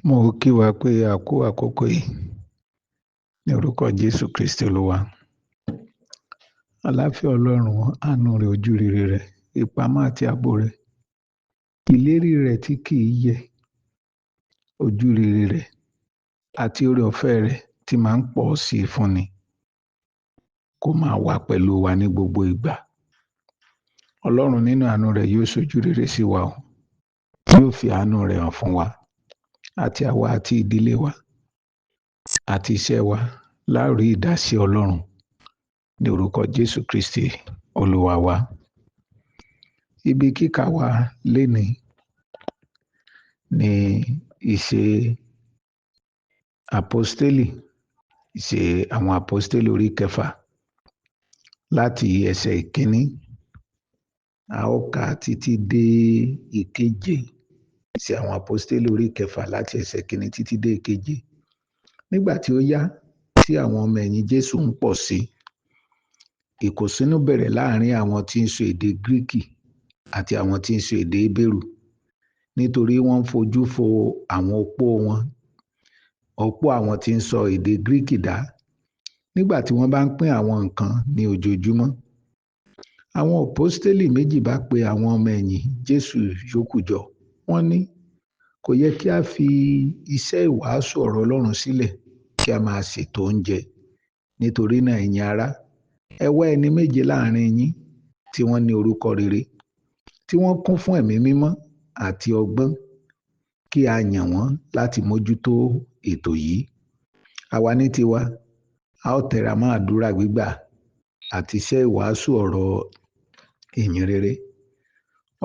Mo kí wa pé a kú àkókò yìí ní orúkọ Jésù Kristi Olúwa. Àláfíà Ọlọ́run, àánú rẹ̀, ojú rere rẹ̀, ìpamọ́ àti ààbò rẹ̀, ìlérí rẹ̀ tí kì í yẹ̀, ojú rere rẹ̀ àti oore ọ̀fẹ́ rẹ̀ tí máa ń pọ̀ sí i fúnni kó máa wà pẹ̀lú wa ní gbogbo ìgbà. Ọlọ́run nínú àánú rẹ̀ yóò ṣojú rere sí wa o. Yóò fi àánú rẹ̀ hàn fún wa àti àwa àti ìdílé wa àti iṣẹ́ wa láòrí ìdásí Ọlọ́run ní orúkọ Jésù Kristi Olúwa wa. Ibi kíkà wa lénìí ni ìṣe àpọ́stélì, ìṣe àwọn àpọ́stélì orí kẹfà láti ẹsẹ̀ ìkíní. A ó kà títí dé ìkeje. Ìṣe àwọn àpọ́stélì orí kẹfà láti ẹsẹ̀ ìkíní títí dé ìkeje. Nígbà tí ó yá tí àwọn ọmọ ẹ̀yìn Jésù ń pọ̀ sí, ìkùnsínú bẹ̀rẹ̀ láàrin àwọn tí ń sọ èdè Gíríkì àti àwọn tí ń sọ èdè Hébérù, nítorí wọ́n ń fojú fo àwọn òpó àwọn tí ń sọ èdè Gíríkì dá nígbà tí wọ́n bá ń pín àwọn nǹkan ní ojoojúmọ́. Àwọn àpọ́stélì méjì bá pe àwọn ọmọ ẹ̀yìn Jésù yòókù jọ. Wọ́n ní, kò yẹ kí a fi iṣẹ́ ìwàásù ọ̀rọ̀ Ọlọ́run sílẹ̀ kí a máa ṣètò oúnjẹ. Nítorí náà, ẹ̀yin ará, ẹ wá ẹni méje láàrin yín tí wọ́n ní orúkọ rere, tí wọ́n kún fún ẹ̀mí mímọ́ àti ọgbọ́n, kí a yàn wọ́n láti mójútó ètò yìí. Àwa ní tiwa, a ó tẹra mọ́ àdúrà gbígbà àti iṣẹ́ ìwàásù ọ̀rọ̀ ìyìn rere.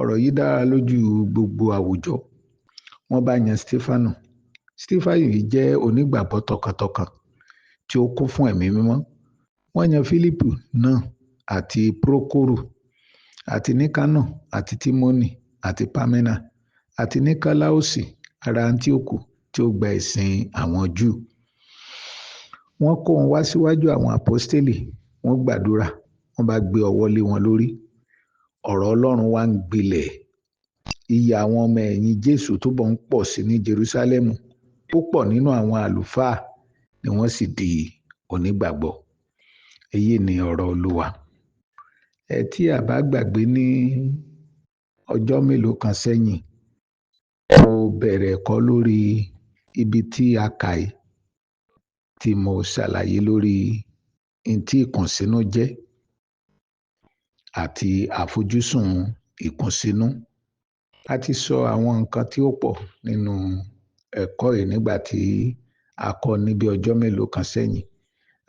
Ọ̀rọ̀ yìí dára lójú gbogbo àwùjọ. Wọ́n bá yan Stefanu. Stefanu yìí jẹ́ onígbàgbọ́ tọkàntọkàn tí ó kún fún ẹ̀mí mímọ́. Wọ́n yan Fílípù náà àti Prókórù àti Níkánọ̀ àti Tímónì àti Pámẹ́nà àti Níkóláósì ará Áńtíókù tí ó gba ẹ̀sìn àwọn Júù. Wọ́n kó wọn wá síwájú àwọn àpọ́stélì. Wọ́n gbàdúrà, wọ́n bá gbé ọwọ́ lé wọn lórí. Ọ̀rọ̀ Ọlọ́run wá ń gbilẹ̀. Iye àwọn ọmọ ẹ̀yìn Jésù túbọ̀ ń pọ̀ sí ní Jerúsálẹ́mù. Púpọ̀ nínú àwọn àlùfáà ni wọ́n sì di onígbàgbọ́. Èyí ni ọ̀rọ̀ Olúwa. Tí a bá gbàgbé ní ọjọ́ mélòó kan sẹ́yìn, mo bẹ̀rẹ̀ ẹ̀kọ́ lórí ibi tí a kà yìí, tí mo ṣàlàyé lórí tí ìkùnsínú jẹ́ àti àfojúsùn ìkùnsínú. A ti sọ àwọn nǹkan tí ó pọ̀ nínú ẹ̀kọ́ yìí nígbà tí a kọ́ níbi ọjọ́ mélòó kan sẹ́yìn.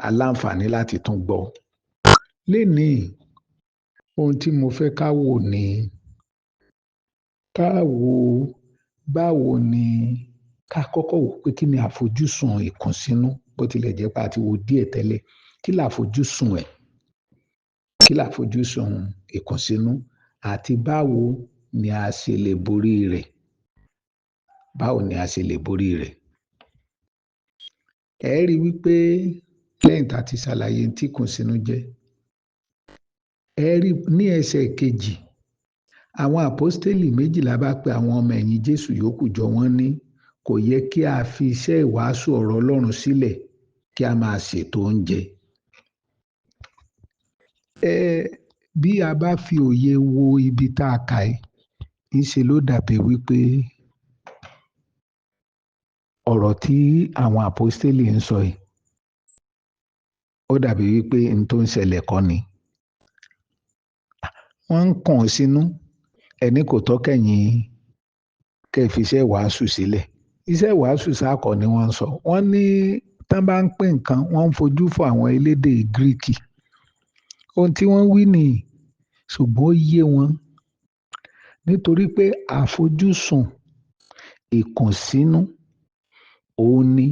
A láǹfààní láti tún gbọ́. Lénìí, ohun tí mo fẹ́ ká wò ni báwo ni ká kọ́kọ́ wò pé kí ni àfojúsùn ìkùnsínú, bó tilẹ̀ jẹ́ pé a ti wo díẹ̀ tẹ́lẹ̀. Kí làfojúsùn ẹ̀? Kí làfojúsùn ìkùnsínú àti báwo ni a ṣe lè borí rẹ̀? Báwo ni a ṣe lè borí rẹ̀? Ẹ rí i wípé lẹ́yìn tá a ti ṣàlàyé tí ìkùnsínú jẹ́, ẹ rí ní ẹsẹ̀ kejì, àwọn àpọ́stélì méjìlá bá pe àwọn ọmọ ẹ̀yìn Jésù yòókù jọ. Wọ́n ní, kò yẹ kí a fi iṣẹ́ ìwàásù ọ̀rọ̀ Ọlọ́run sílẹ̀ kí a máa ṣètò oúnjẹ. Bí a bá fi òye wo ibi tá a kà yìí, ńṣe ló dàbí wípé ọ̀rọ̀ tí àwọn àpọ́stélì ń sọ yìí, ó dàbí wípé n tó ń ṣẹlẹ̀ kọ́ ni. Wọ́n ń kàn sínú ẹni kò tọ́ kẹ́yìn kẹ́ fi iṣẹ́ ìwàásù sílẹ̀. Iṣẹ́ ìwàásù sáàkọ̀ ni wọ́n ń sọ. Wọ́n ní tán bá ń pín nǹkan, wọ́n ń fojú fo àwọn elédè Gíríkì. Ohun tí wọ́n wí nìyí, ṣùgbọ́n ó yé wọn nítorí pé àfojúsùn ìkùnsínú òun ni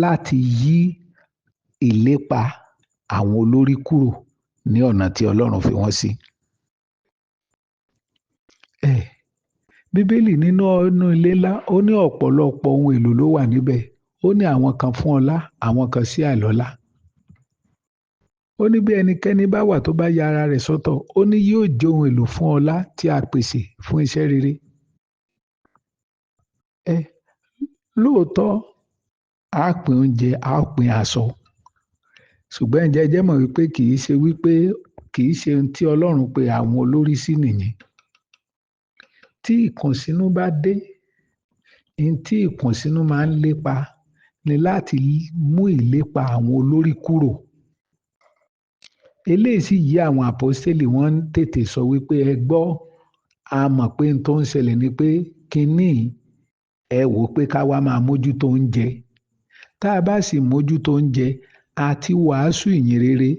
láti yí ìlépa àwọn olórí kúrò ní ọ̀nà tí Ọlọ́run fi wọ́n sí. Bíbélì nínú ilé ńlá, ó ní ọ̀pọ̀lọpọ̀ ohun èlò ló wà níbẹ̀. Ó ní àwọn kan fún ọlá, àwọn kan sí àìlọ́lá. Ó ní bí ẹnikẹ́ni bá wà tó bá ya ara rẹ̀ sọ́tọ̀, ó ní yóò jẹ́ ohun èlò fún ọlá tí a pèsè fún iṣẹ́ rere. lóòótọ́ á pín oúnjẹ, á pín aṣọ, ṣùgbọ́n ǹjẹ́ ẹ jẹ́ mọ̀ wípé kì í ṣe ohun tí Ọlọ́run pe àwọn olórí sí nìyẹn. Tí ìkùnsínú bá dé, ohun tí ìkùnsínú máa ń lépa ni láti mú ìlépa àwọn olórí kúrò. Eléyìí sì yí àwọn àpọ́stélì, wọ́n ń tètè sọ wípé ẹ gbọ́, a mọ̀ pé ohun tó ń ṣẹlẹ̀ ni pé kínní ẹ wò pé ká wá máa mójútó oúnjẹ. Tá a bá sì mójútó oúnjẹ àti wàásù ìyìn rere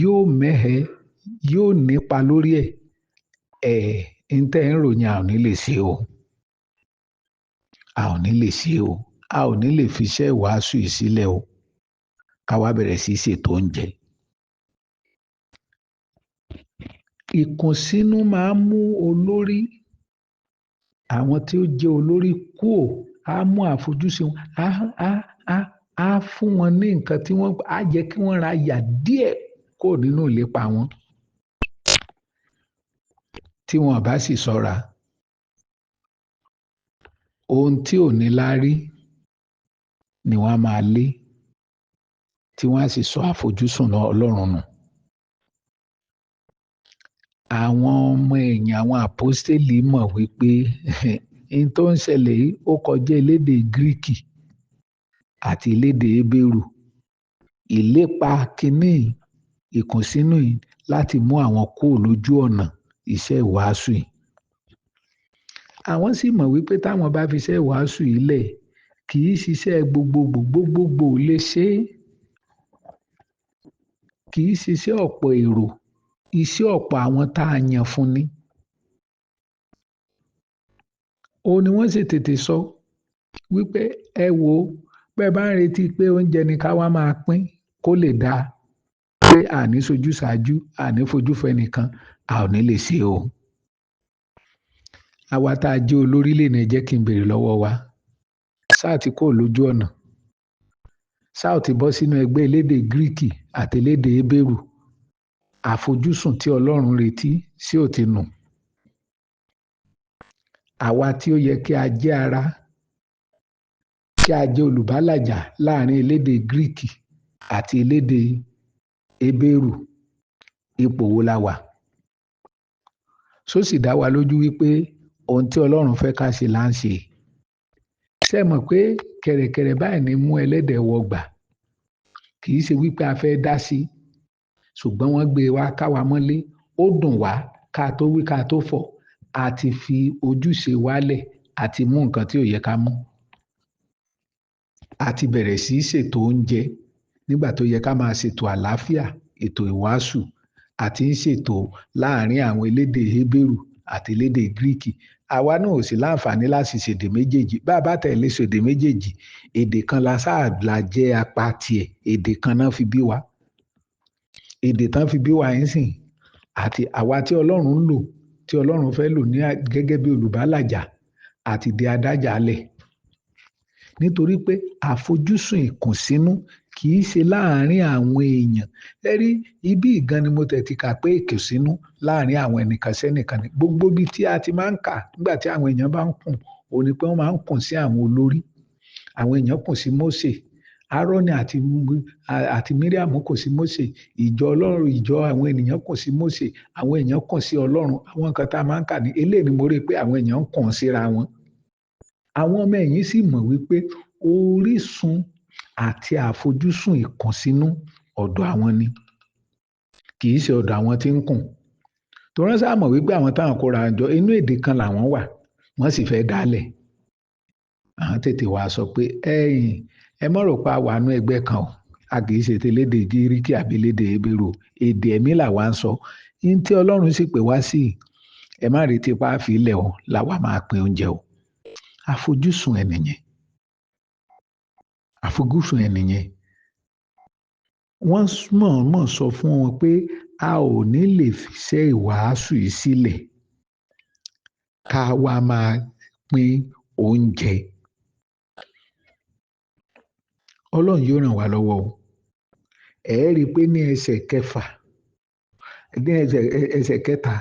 yóò mẹ́hẹ, yóò nípa lórí ẹ̀. Ń tẹ́ ń ròyìn a ò ní lè ṣe o. A ò ní lè ṣe o. A ò ní lè fi iṣẹ́ ìwàásù yìí sílẹ̀ o. Ká wá bẹ̀rẹ̀ sí í ṣètò oúnjẹ. Ìkùnsínú máa ń mú olórí, àwọn tí ó jẹ́ olórí kúò, á mú àfojúsùn wọn, á fún wọn ní nǹkan tí á jẹ́ kí wọ́n ra yà díẹ̀ kúrò nínú ìlépa wọn. Tí wọn bá sì ṣọ́ra, ohun tí ò ní láárí ni wọ́n á máa lé, tí wọ́n á sì sọ àfojúsùn Ọlọ́run nù. Àwọn ọmọ ẹ̀yìn àwọn àpọ́stélì mọ̀ wípé ohun tó ń ṣẹlẹ̀ yìí ó kọjá elédè Gíríkì àti elédè Hébérù. Ìlépa kínní ìkùnsínú yìí láti mú àwọn kúrò lójú ọ̀nà iṣẹ́ ìwàásù yìí. Àwọn sì mọ̀ wípé táwọn bá fi iṣẹ́ ìwàásù yìí lẹ̀, kì í ṣiṣẹ́ gbogbogbò lè ṣe é. Kì í ṣiṣẹ́ ọ̀pọ̀ èrò, iṣẹ́ ọ̀pọ̀ àwọn tá a yàn fún ni. Òun ni wọ́n sì tètè sọ wípé ẹ wò ó, bẹ́ẹ̀ bá ń retí pé oúnjẹ ni ká wá máa pín kó lè dáa, pé àní sojú ṣáájú, àní fojú fẹ́nìkan, a ò ní lè ṣe o. Àwa tá a jẹ́ olórí lè ní jẹ́ kí n béèrè lọ́wọ́ wa. Ṣáà ti kúrò lójú ọ̀nà. Ṣáà ti bọ́ sínú ẹgbẹ́ elédè Gíríkì àti elédè Hébérù. Àfojúsùn tí Ọlọ́run retí sí ò ti nù. Àwa tí ó yẹ kí a jẹ́ ara, kí a jẹ́ olùbálàjà láàrin elédè Gíríkì àti elédè Hébérù, ipò wo la wà? Só sì dá wa lójú wípé ohun tí Ọlọ́run fẹ́ ká ṣe là ń ṣe. Ṣé ẹ mọ̀ pé kẹ̀rẹ̀kẹ̀rẹ̀ báyìí ni mú ẹlẹ́dẹ̀ wọgbà? Kì í ṣe wípé a fẹ́ dá sí, ṣùgbọ́n wọ́n gbé wa ká wa mọ́lé, ó dùn wá ká tó wí ká tó fọ̀, a ti fi ojúṣe wálẹ̀, a ti mú nǹkan tí ò yẹ ká mú. A ti bẹ̀rẹ̀ sí í ṣètò oúnjẹ nígbà tó yẹ ká máa ṣètò àlàáfíà, ètò ìwàásù, àti ń ṣètò láàrin àwọn elédè Hébérù àti elédè Gíríkì. Àwa náà ò sí láǹfààní láti ṣèdè méjèèjì. Bá a bá tẹ̀lé ṣèdè méjèèjì, èdè kan la sáà la jẹ́ apá tiẹ̀, èdè kan náà fi bí wa. Èdè tán fi bí wa yín sìn, àti àwa tí Ọlọ́run ń lò, tí Ọlọ́run fẹ́ lò ní gẹ́gẹ́ bí olùbálàjà àti di adájàálẹ̀. Nítorí pé àfojúsùn ìkùnsínú kì í ṣe láàrin àwọn èèyàn. Ẹ rí, ibi ìgan ni mo tẹ̀ ti kà pé ìkùnsínú láàrin àwọn ẹnìkan sẹ́nìkan ni. Gbogbo ibi tí a ti máa ń kà nígbà tí àwọn èèyàn bá ń kùn, òun ni pé wọ́n máa ń kùn sí àwọn olórí. Àwọn èèyàn kùn sí Mósè. Áárónì àti Míríàmù kùn sí Mósè. Ìjọ Ọlọ́run, ìjọ àwọn ènìyàn kùn sí Mósè. Àwọn èèyàn kùn sí Ọlọ́run. Àwọn nǹkan tá a máa ń kà ní eléyìí ni mo rí pé àwọn èèyàn ń kùn síra wọn. Àwọn ọmọ ẹ̀yìn sì mọ̀ wípé orísun àti àfojúsùn ìkùnsínú ọ̀dọ̀ àwọn ni, kì í ṣe ọ̀dọ̀ àwọn tí ń kùn. Torí wọ́n sáà mọ̀ wípé àwọn táwọn kóra jọ inú èdè kan làwọn wà, wọ́n sì fẹ́ dálẹ̀. Àwọn tètè wá sọ pé ẹ mọ̀ rò pé a wà nú ẹgbẹ́ kan o, a kì í ṣe tẹ̀lédè Gíríkì àbí elédè Hébérù, èdè ẹ̀mí làwa ń sọ. Ní tí Ọlọ́run sì pè wá sí, ẹ má retí pa á fi ilẹ̀ o, làwa máa pín oúnjẹ o. Àfojúsùn ẹ̀ nìyẹn. Àfojúsùn ẹ̀ nìyẹn. Wọ́n mọ̀ọ́mọ̀ sọ fún wọn pé a ò ní lè fiṣẹ́ ìwàásù yìí sílẹ̀ ká wá máa pín oúnjẹ. Ọlọ́run yóò ràn wá lọ́wọ́ o. Ẹ rí i pé ní ẹsẹ̀ kẹfà, ní ẹsẹ̀ kẹta,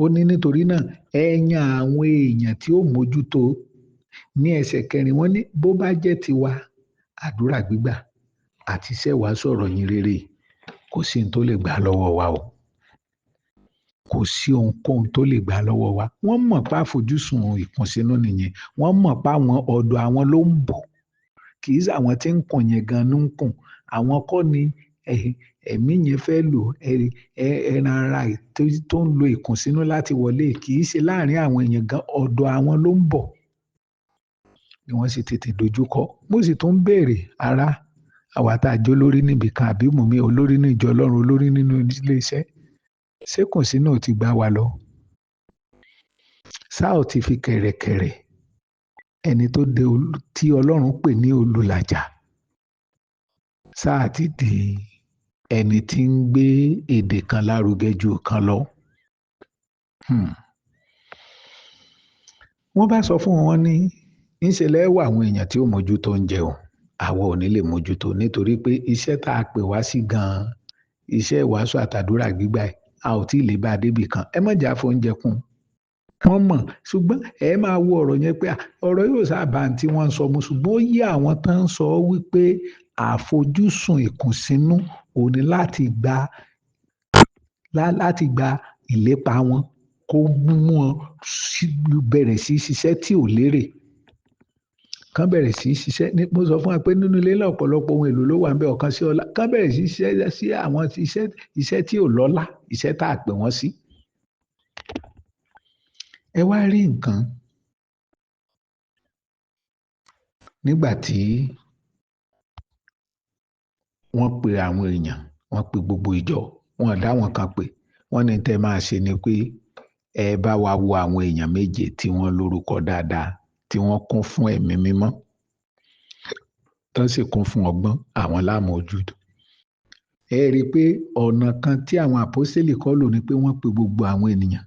ó ní nítorí náà ẹ yan àwọn èèyàn tí ó mójútó Ní ẹsẹ̀ kẹrin wọ́n ní bó bá jẹ́ tiwa àdúrà gbígbà àti iṣẹ́ ìwàásù ọ̀rọ̀ ìyìn rere kò sí ohun tó lè gbà lọ́wọ́ wa o. Kò sí ohunkóhun tó lè gbà lọ́wọ́ wa. Wọ́n mọ̀ pé àfojúsùn ìkùnsínú nìyẹn. Wọ́n mọ̀ pé ọ̀dọ̀ àwọn ló ń bọ̀. Kì í ṣe àwọn tí ń kùn yẹn gan ló ń kùn. Àwọn kọ́ ni ẹ̀mí yẹn fẹ́ lò ẹran ara tó ń lo ìkùnsínú láti wọlé. Kì í ṣe láàrin àwọn èèyàn gan, ọ̀dọ̀ àwọn ló ń bọ̀. Ni wọ́n sì tètè dojúkọ. Mo sì tún ń béèrè ará àwa tá a jó lórí níbi kan àbí mùmí olórí ní ìjọ Ọlọ́run, olórí nínú ilé iṣẹ́. Ṣé kùnsínú ò ti gbá wa lọ? Ṣá ò ti fi kẹ̀rẹ̀kẹ̀rẹ̀ ẹni tí Ọlọ́run pè ní olùlàjà? Ṣá àti di ẹni tí ń gbé èdè kan lárugẹ ju kan lọ? Wọ́n bá sọ fún wọn ní ńṣe lẹ́wọ̀ àwọn èèyàn tí ó mójútó oúnjẹ o. Àwa ò ní lè mójútó nítorí pé iṣẹ́ tá a pè wá sí gan-an, iṣẹ́ ìwàásù àtàdúrà gbígbà ẹ̀, a ò tí ì lè bá a débì kan. Ẹ má jà fóúnjẹ kún. Wọ́n mọ̀, ṣùgbọ́n ẹ máa wo ọ̀rọ̀ yẹn pé ọ̀rọ̀ yóò sábà tí wọ́n ń sọ mu, ṣùgbọ́n ó yé àwọn tán ń sọ wípé àfojúsùn ìkùnsínú ò ní láti gba ìlépa wọn kó mú wọn bẹ̀rẹ̀ sí ṣiṣẹ́ tí ò lérè. Kán bẹ̀rẹ̀ sí ṣiṣẹ́ mo sọ fún wa pé nínú ilé náà ọ̀pọ̀lọpọ̀ ohun èlò ló wà ń bẹ ọ̀kan sí ọlá. Kán bẹ̀rẹ̀ sí ṣiṣẹ́ sí àwọn iṣẹ́ tí ò lọ́lá, iṣẹ́ tá a pè wọ́n sí. Ẹ wá rí nǹkan nígbà tí wọ́n pe àwọn èèyàn, wọ́n pe gbogbo ìjọ, wọ́n dá wọn kan pè. Wọ́n ní tẹ́ máa ṣe ni pé ẹ bá wa wo àwọn èèyàn méje tí wọ́n lórúkọ dáadáa, tí wọ́n kún fún ẹ̀mí mímọ́, tán sì kún fún ọgbọ́n, àwọn la mójútó. Ẹ rí i pé ọ̀nà kan tí àwọn àpọ́sítélì kọ́ lò ni pé wọ́n pe gbogbo àwọn ènìyàn.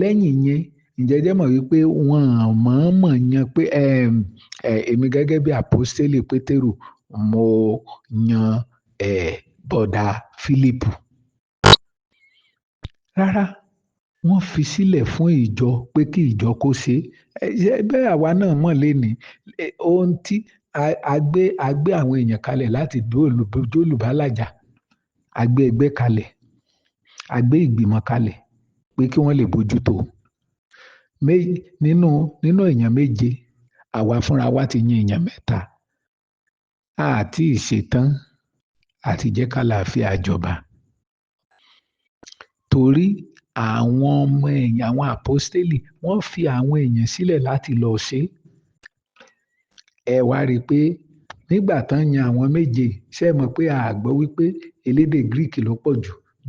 Lẹ́yìn yẹn, ǹjẹ́ jẹ́ mọ̀ wípé wọ́n mọ̀ọ́mọ̀ yan pé èmi gẹ́gẹ́ bí àpọ́sítélì Pétérù, mo yan bọ̀dá Fílípù. Rárá, wọ́n fi sílẹ̀ fún ìjọ pé kí ìjọ kó ṣe. Bẹ́ẹ̀ àwa náà mọ̀ lénìí. Ohun tí a gbé àwọn èèyàn kalẹ̀ láti jólùbálàjà. A gbé ẹgbẹ́ kalẹ̀, a gbé ìgbìmọ̀ kalẹ̀ pé kí wọ́n lè bójútó. Nínú èèyàn méje, àwa fúnra wa ti yan èèyàn mẹ́ta. Àti ìṣetán àti jẹ́ kálàáfíà jọba. Torí àwọn ọmọ ẹ̀yìn àwọn àpọ́sítélì wọ́n fi àwọn èèyàn sílẹ̀ láti lọ ṣe. Ẹ wá rí i pé nígbà tán yan àwọn méje, ṣé ẹ mọ̀ pé a gbọ́ wípé elédè Greek ló pọ̀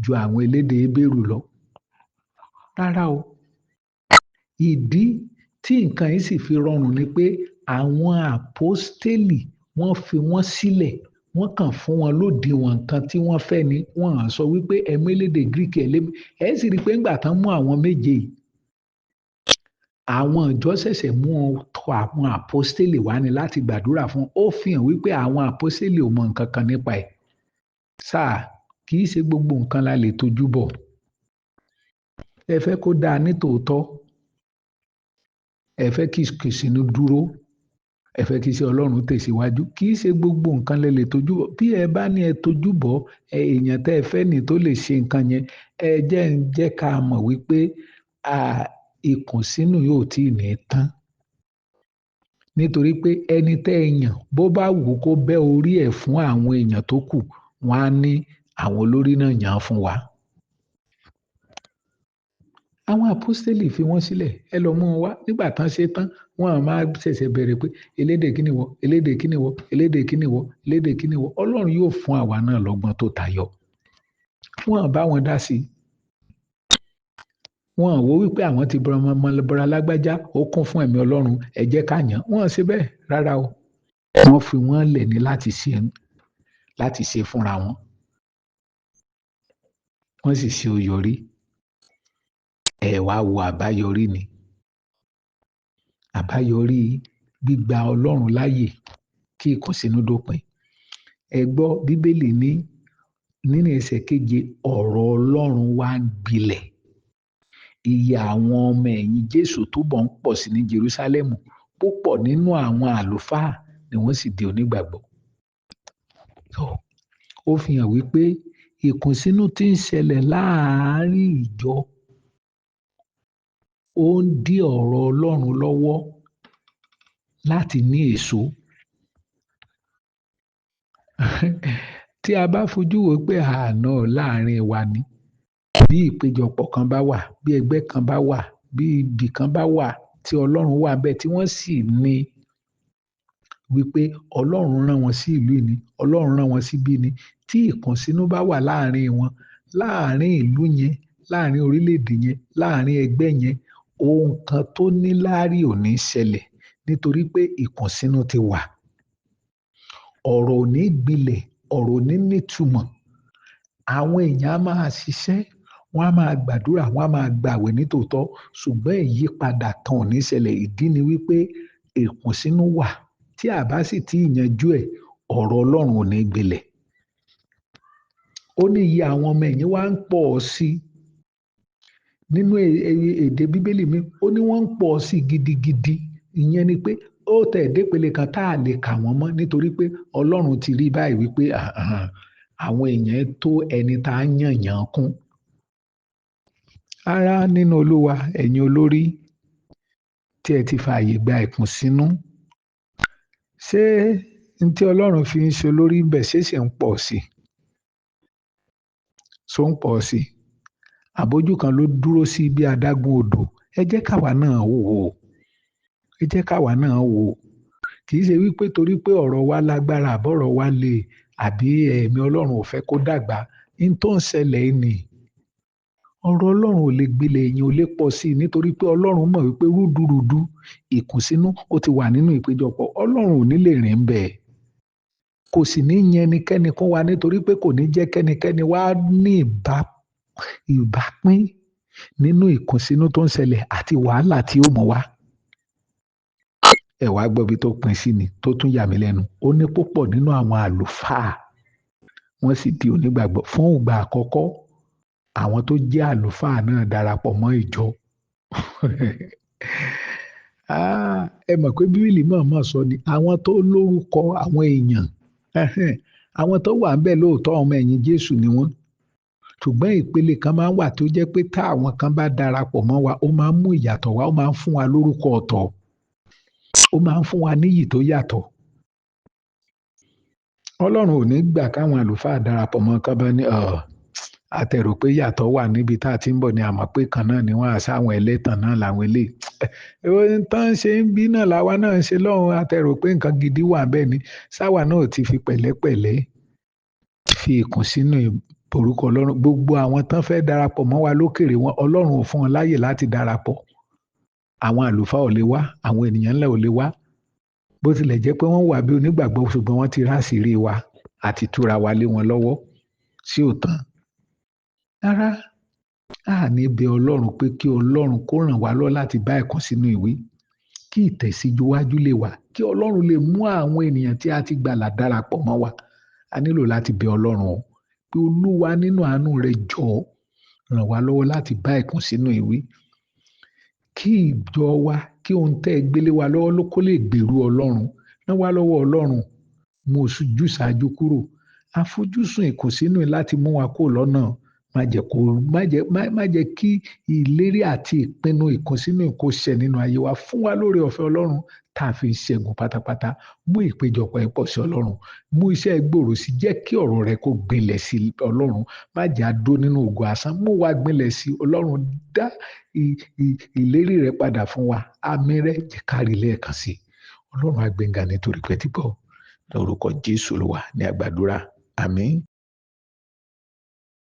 ju àwọn elédè Hébérù lọ? Rárá o. Ìdí tí nǹkan yìí sì fi rọrùn ni pé àwọn àpọ́sítélì wọ́n fi wọ́n sílẹ̀, wọ́n kàn fún wọn lódiwọ̀n nǹkan tí wọ́n fẹ́ ni. Wọ́n á sọ wípé ẹ mú elédè Greek ẹ sì rí i pé ńgbà tán mú àwọn méje yìí, àwọn ìjọ ṣẹ̀ṣẹ̀ mú wọn tọ̀ àwọn àpọ́sítélì wá ní láti gbàdúrà fún. Ó fi hàn wípé àwọn àpọ́sítélì ò mọ nǹkan kan nípa ẹ̀. Sáà kì í ṣe gbogbo nǹkan la lè tojú bọ̀. Ẹ fẹ́ kó dáa ní tòótọ́. Ẹ fẹ́ kí ìsìnú dúró. Ẹ fẹ́ kí iṣẹ́ Ọlọ́run tẹ̀síwájú. Kì í ṣe gbogbo nǹkan lẹ lè tojú bọ̀. Bí ẹ bá ní ẹ tojú bọ̀, èèyàn tẹ́ ẹ fẹ́ ní tó lè ṣe nǹkan yẹn, ẹ jẹ́ ká mọ̀ wípé ìkùnsínú yóò tí ì ní tán. Nítorí pé ẹni tẹ́ ẹ yàn bó bá wù kó bẹ́ orí ẹ̀ fún àwọn èèyàn tó kù, wọ́n á ní àwọn olórí náà yàn án fún wa. Àwọn àpọ́sítélì fi wọ́n sílẹ̀. Ẹ lọ mú wọn wá. Nígbà tán ṣe tán, wọ́n á máa ṣẹ̀ṣẹ̀ bẹ̀rẹ̀ pé elédè kíni wọ, elédè kíni wọ, elédè kíni wọ, elédè kíni wọ. Ọlọ́run yóò fún àwa náà lọ́gbọ́n tó tayọ. Wọ́n á bá wọn dá sí i. Wọ́n á wò wípé àwọn ti bọra lágbájá, ó kún fún ẹ̀mí Ọlọ́run, ẹ jẹ́ ká yàn. Wọ́n á ṣe bẹ́ẹ̀ rárá o. Wọ́n fi wọ́n lẹ̀ ní láti ṣe fúnra wọn. Wọ́n sì ṣe òyọrí. Ẹ wá wo àbáyọrí ni. Àbáyọrí gbígba Ọlọ́run láàyè kí ìkùnsínú dópin. Ẹ gbọ́ Bíbélì ní nínú ẹsẹ̀ keje, ọ̀rọ̀ Ọlọ́run wá gbilẹ̀. Iye àwọn ọmọ ẹ̀yìn Jésù túbọ̀ ń pọ̀ sí ní Jerúsálẹ́mù. púpọ̀ nínú àwọn àlùfáà ni wọ́n sì di onígbàgbọ́. So, ó fi hàn wípé ìkùnsínú tí ń ṣẹlẹ̀ láàárín ìjọ ó ń dí ọ̀rọ̀ Ọlọ́run lọ́wọ́ láti ní èso. Tí a bá fojú wo pé àná láàárín wa ni, bí ìpéjọpọ̀ kan bá wà, bí ẹgbẹ́ kan bá wà, bí ibì kan bá wà tí Ọlọ́run wà bẹ́ẹ̀ tí wọ́n sì ní wípé Ọlọ́run rán wọn sí ìlú ni, Ọlọ́run rán wọn síbí ni, tí ìkùnsínú bá wà láàárín wọn, láàárín ìlú yẹn, láàárín orílẹ̀-èdè yẹn, láàárín ẹgbẹ́ yẹn, ohun kan tó níláárí ò ní ṣẹlẹ̀ nítorí pé ìkùnsínú ti wà. Ọ̀rọ̀ ò ní gbilẹ̀, ọ̀rọ̀ ò ní nítumọ̀. Àwọn èèyàn á máa ṣiṣẹ́, wọ́n á máa gbàdúrà, wọ́n á máa gbààwẹ̀ nítòótọ́, ṣùgbọ́n ìyípadà kan ò ní ṣẹlẹ̀. Ìdí ni wípé ìkùnsínú wà. Tí a bá sì ti yanjú ẹ̀, ọ̀rọ̀ Ọlọ́run ò ní gbilẹ̀. Ó ní iye àwọn ọmọ ẹ̀yìn wá ń pọ̀ sí nínú èdè Bíbélì mi, ó ní wọ́n ń pọ̀ sí gidigidi. Ìyẹn ni pé ó tẹ̀ dépele kan tá a lè kà wọ́n mọ́ nítorí pé Ọlọ́run ti rí báyìí wípé àwọn èèyàn tó ẹni tá a yàn kún. Ará nínú Olúwa, ẹ̀yin olórí tí ẹ ti fààyè gba ìkùnsínú, ṣé n tí Ọlọ́run fi ń ṣe olórí ń bẹ̀ ṣé sì ń pọ̀ sí? Ṣó ń pọ̀ sí? Àbójú kan ló dúró sí bí adágún odò. Ẹ jẹ́ káwa náà wò ó. Ẹ jẹ́ káwa náà wò ó. Kì í ṣe wípé torí pé ọ̀rọ̀ wa lágbára àbọ̀rọ̀ wa le àbí ẹ̀mí Ọlọ́run ò fẹ́ kó dàgbà. N tó ń ṣẹlẹ̀ ni ọ̀rọ̀ Ọlọ́run ò lè gbilẹ̀, èyàn ò lè pọ̀ sí nítorí pé Ọlọ́run mọ̀ wípé rúdurùdu ìkùnsínú ó ti wà nínú ìpéjọpọ̀. Ọlọ́run ò ní lè rìn bẹ́ẹ̀. Kò sì ní yẹn ẹnikẹ́ni kún wa nítorí pé kò ní jẹ́ kẹ́nikẹ́ni wá ní ìbápín nínú ìkùnsínú tó ń ṣẹlẹ̀ àti wàhálà tí ó mú wá. Ẹ wá gbọ́ bí tó pín sí ni tó tún yà mí lẹ́nu. Ó ní púpọ̀ nínú àwọn àlùfáà wọ́n sì di onígbàgbọ́. Fún ìgbà àkọ́kọ́, àwọn tó jẹ́ àlùfáà náà darapọ̀ mọ́ ìjọ. Ẹ mọ̀ pé Bíbélì mọ̀ọ́mọ̀ sọ ni àwọn tó lórúkọ àwọn èèyàn, àwọn tó wà ńbẹ̀ lóòótọ́ ọmọ ẹ̀yìn Jésù ni wọ́n. Ṣùgbọ́n ìpele kan máa ń wà tó jẹ́ pé tá àwọn kan bá darapọ̀ mọ́ wa, ó máa ń mú ìyàtọ̀ wá, ó máa ń fún wa lórúkọ ọ̀tọ̀, ó máa ń fún wa níyì tó yàtọ̀. Ọlọ́run ò ní gbà káwọn àlùfáà darapọ̀ mọ́ kán bá ní àtẹ̀rò pé yàtọ̀ wà níbi tá a ti ń bọ̀ ni àmọ́ pé kan náà ni wọ́n àṣà àwọn ẹlẹ́tàn náà làwọn eléyìí. Èwo ni tán ṣe ń bí náà làwa náà ń ṣe lọ́hùn, àtẹ̀rò pé nǹkan gidi wà bẹ́ẹ̀ ni. Sáwa náà ti fi pẹ̀lẹ́pẹ̀lẹ́ fi ìkùnsínú orúkọ Ọlọ́run. Gbogbo àwọn tán fẹ́ darapọ̀ mọ́ wa lókèèrè wọn, Ọlọ́run ò fún wọn láyè láti darapọ̀. Àwọn àlùfáà ò lè wá, àwọn ènìyàn ńlá ò lè wá. Bó tilẹ̀ jẹ́ pé wọ́n wà bí onígbàgbọ́ ṣùgbọ́n wọ́n ti ráṣìírí wa àti túra wa lé wọn lọ́wọ́ sí òtán. Rárá, a ní bẹ Ọlọ́run pé kí Ọlọ́run kó ràn wá lọ́wọ́ láti bá ìkùnsínú ìwí, kí ìtẹ̀síwájú lè wà, kí Ọlọ́run lè mú àwọn ènìyàn tí a ti gbàlà darapọ̀ mọ́ wa. A nílò láti bẹ Ọlọ́run o pé Olúwa nínú àánú rẹ̀ jọ̀ọ́ ràn wá lọ́wọ́ láti bá ìkùnsínú ìwí. Kí ìjọ wa, kí ohun tẹ́ gbélé wa lọ́wọ́ ló kó lè gbèrú Ọlọ́run. Ràn wá lọ́wọ́ Ọlọ́run, mú ojúsàájú kúrò. Àfojúsùn ìkùnsínú láti mú wa kúrò lọ́nà. Má jẹ́ kí ìlérí àti ìpinnu ìkùnsínú kó ṣẹ nínú ayé wa. Fún wa lóore ọ̀fẹ́ Ọlọ́run tá a fi ṣẹ́gun pátápátá. Mú ìpéjọpọ̀ ẹ pọ̀ sí Ọlọ́run. Mú iṣẹ́ gbòòrò sí, jẹ́ kí ọ̀rọ̀ rẹ kó gbilẹ̀ sí Ọlọ́run. Má jẹ́ a dó nínú ògo asán. Mú wa gbilẹ̀ sí Ọlọ́run. Dá ìlérí rẹ padà fún wa. Àmín rẹ jẹ́ ká rí lẹ́ẹ̀kan sí. Ọlọ́run á gbéga nítorí pé tí gbọ́. Lórúkọ Jésù Olúwa ní a gbàdúrà. Àmín.